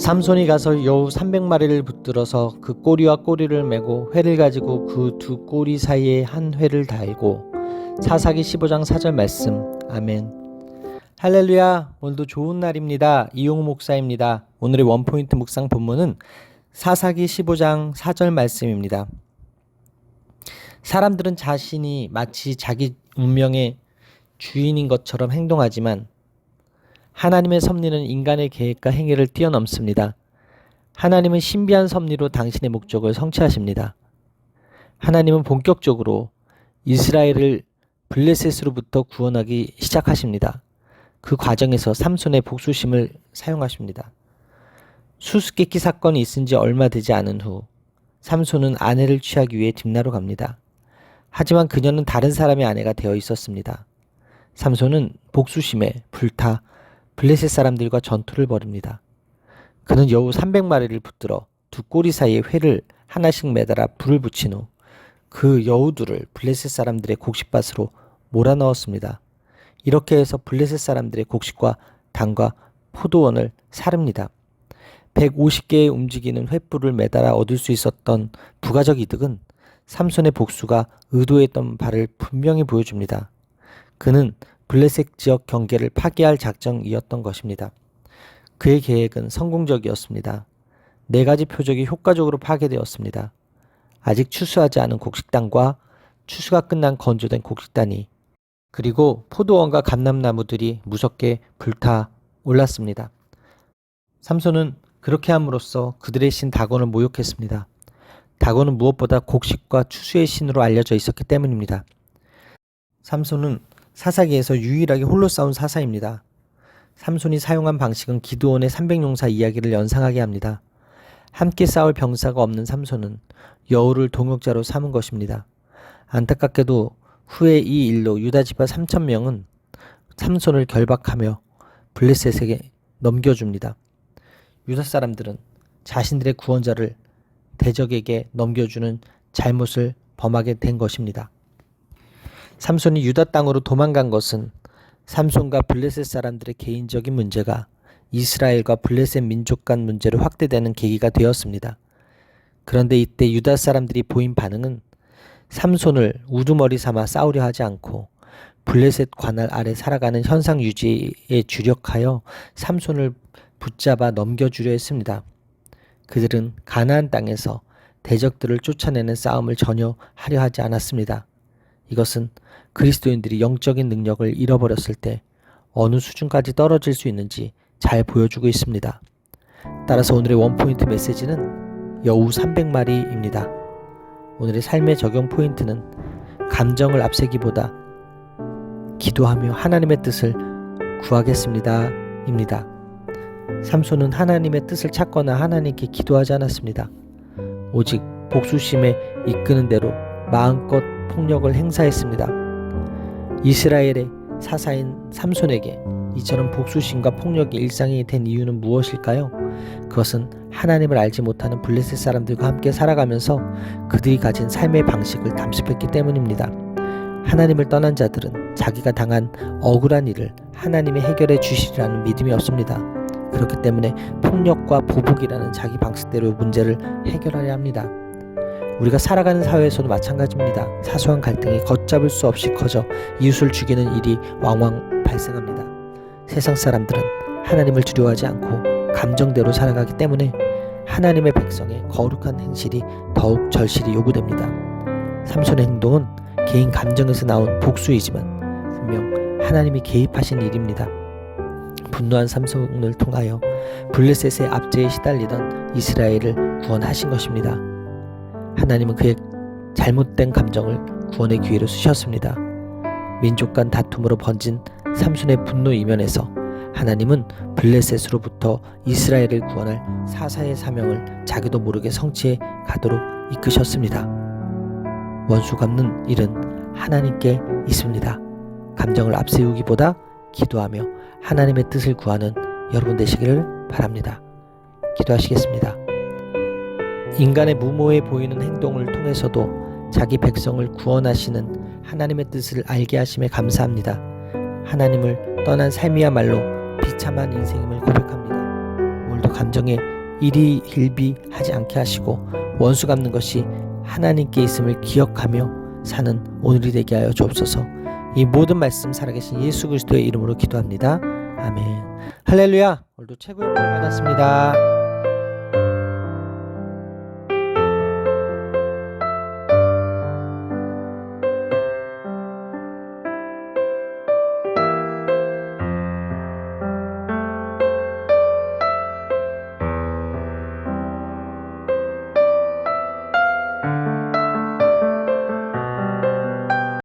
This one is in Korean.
삼손이 가서 여우 300마리를 붙들어서 그 꼬리와 꼬리를 메고 회를 가지고 그 두 꼬리 사이에 한 회를 달고. 사사기 15장 4절 말씀. 아멘. 할렐루야. 오늘도 좋은 날입니다. 이용우 목사입니다. 오늘의 원포인트 묵상 본문은 사사기 15장 4절 말씀입니다. 사람들은 자신이 마치 자기 운명의 주인인 것처럼 행동하지만 하나님의 섭리는 인간의 계획과 행위를 뛰어넘습니다. 하나님은 신비한 섭리로 당신의 목적을 성취하십니다. 하나님은 본격적으로 이스라엘을 블레셋으로부터 구원하기 시작하십니다. 그 과정에서 삼손의 복수심을 사용하십니다. 수수께끼 사건이 있은 지 얼마 되지 않은 후 삼손은 아내를 취하기 위해 딥나로 갑니다. 하지만 그녀는 다른 사람의 아내가 되어 있었습니다. 삼손은 복수심에 불타 블레셋 사람들과 전투를 벌입니다. 그는 여우 300마리를 붙들어 두 꼬리 사이에 회를 하나씩 매달아 불을 붙인 후 그 여우들을 블레셋 사람들의 곡식밭으로 몰아넣었습니다. 이렇게 해서 블레셋 사람들의 곡식과 당과 포도원을 사릅니다. 150개의 움직이는 횃불을 매달아 얻을 수 있었던 부가적 이득은 삼손의 복수가 의도했던 바를 분명히 보여줍니다. 그는 블레셋 지역 경계를 파괴할 작정이었던 것입니다. 그의 계획은 성공적이었습니다. 4가지 표적이 효과적으로 파괴되었습니다. 아직 추수하지 않은 곡식단과 추수가 끝난 건조된 곡식단이 그리고 포도원과 감람나무들이 무섭게 불타 올랐습니다. 삼손은 그렇게 함으로써 그들의 신 다곤을 모욕했습니다. 다곤은 무엇보다 곡식과 추수의 신으로 알려져 있었기 때문입니다. 삼손은 사사기에서 유일하게 홀로 싸운 사사입니다. 삼손이 사용한 방식은 기드온의 300용사 이야기를 연상하게 합니다. 함께 싸울 병사가 없는 삼손은 여우를 동역자로 삼은 것입니다. 안타깝게도 후에 이 일로 유다 지파 3,000명은 삼손을 결박하며 블레셋에게 넘겨줍니다. 유다 사람들은 자신들의 구원자를 대적에게 넘겨주는 잘못을 범하게 된 것입니다. 삼손이 유다 땅으로 도망간 것은 삼손과 블레셋 사람들의 개인적인 문제가 이스라엘과 블레셋 민족 간 문제로 확대되는 계기가 되었습니다. 그런데 이때 유다 사람들이 보인 반응은 삼손을 우두머리 삼아 싸우려 하지 않고 블레셋 관할 아래 살아가는 현상 유지에 주력하여 삼손을 붙잡아 넘겨주려 했습니다. 그들은 가나안 땅에서 대적들을 쫓아내는 싸움을 전혀 하려 하지 않았습니다. 이것은 그리스도인들이 영적인 능력을 잃어버렸을 때 어느 수준까지 떨어질 수 있는지 잘 보여주고 있습니다. 따라서 오늘의 원포인트 메시지는 여우 300마리입니다. 오늘의 삶의 적용 포인트는 감정을 앞세기보다 기도하며 하나님의 뜻을 구하겠습니다 입니다. 삼손은 하나님의 뜻을 찾거나 하나님께 기도하지 않았습니다. 오직 복수심에 이끄는 대로 마음껏 폭력을 행사했습니다. 이스라엘의 사사인 삼손에게 이처럼 복수심과 폭력이 일상이 된 이유는 무엇일까요? 그것은 하나님을 알지 못하는 블레셋 사람들과 함께 살아가면서 그들이 가진 삶의 방식을 담습했기 때문입니다. 하나님을 떠난 자들은 자기가 당한 억울한 일을 하나님이 해결해 주시리라는 믿음이 없습니다. 그렇기 때문에 폭력과 보복이라는 자기 방식대로 문제를 해결하려 합니다. 우리가 살아가는 사회에서도 마찬가지입니다. 사소한 갈등이 걷잡을 수 없이 커져 이웃을 죽이는 일이 왕왕 발생합니다. 세상 사람들은 하나님을 두려워하지 않고 감정대로 살아가기 때문에 하나님의 백성의 거룩한 행실이 더욱 절실히 요구됩니다. 삼손의 행동은 개인 감정에서 나온 복수이지만 분명 하나님이 개입하신 일입니다. 분노한 삼손을 통하여 블레셋의 압제에 시달리던 이스라엘을 구원하신 것입니다. 하나님은 그의 잘못된 감정을 구원의 기회로 쓰셨습니다. 민족 간 다툼으로 번진 삼손의 분노 이면에서 하나님은 블레셋으로부터 이스라엘을 구원할 사사의 사명을 자기도 모르게 성취해 가도록 이끄셨습니다. 원수 갚는 일은 하나님께 있습니다. 감정을 앞세우기보다 기도하며 하나님의 뜻을 구하는 여러분 되시기를 바랍니다. 기도하시겠습니다. 인간의 무모해 보이는 행동을 통해서도 자기 백성을 구원하시는 하나님의 뜻을 알게 하심에 감사합니다. 하나님을 떠난 삶이야말로 비참한 인생임을 고백합니다. 오늘도 감정에 일희일비하지 않게 하시고 원수 갚는 것이 하나님께 있음을 기억하며 사는 오늘이 되게 하여 주옵소서. 이 모든 말씀 살아계신 예수 그리스도의 이름으로 기도합니다. 아멘. 할렐루야. 오늘도 최고의 복을 받았습니다.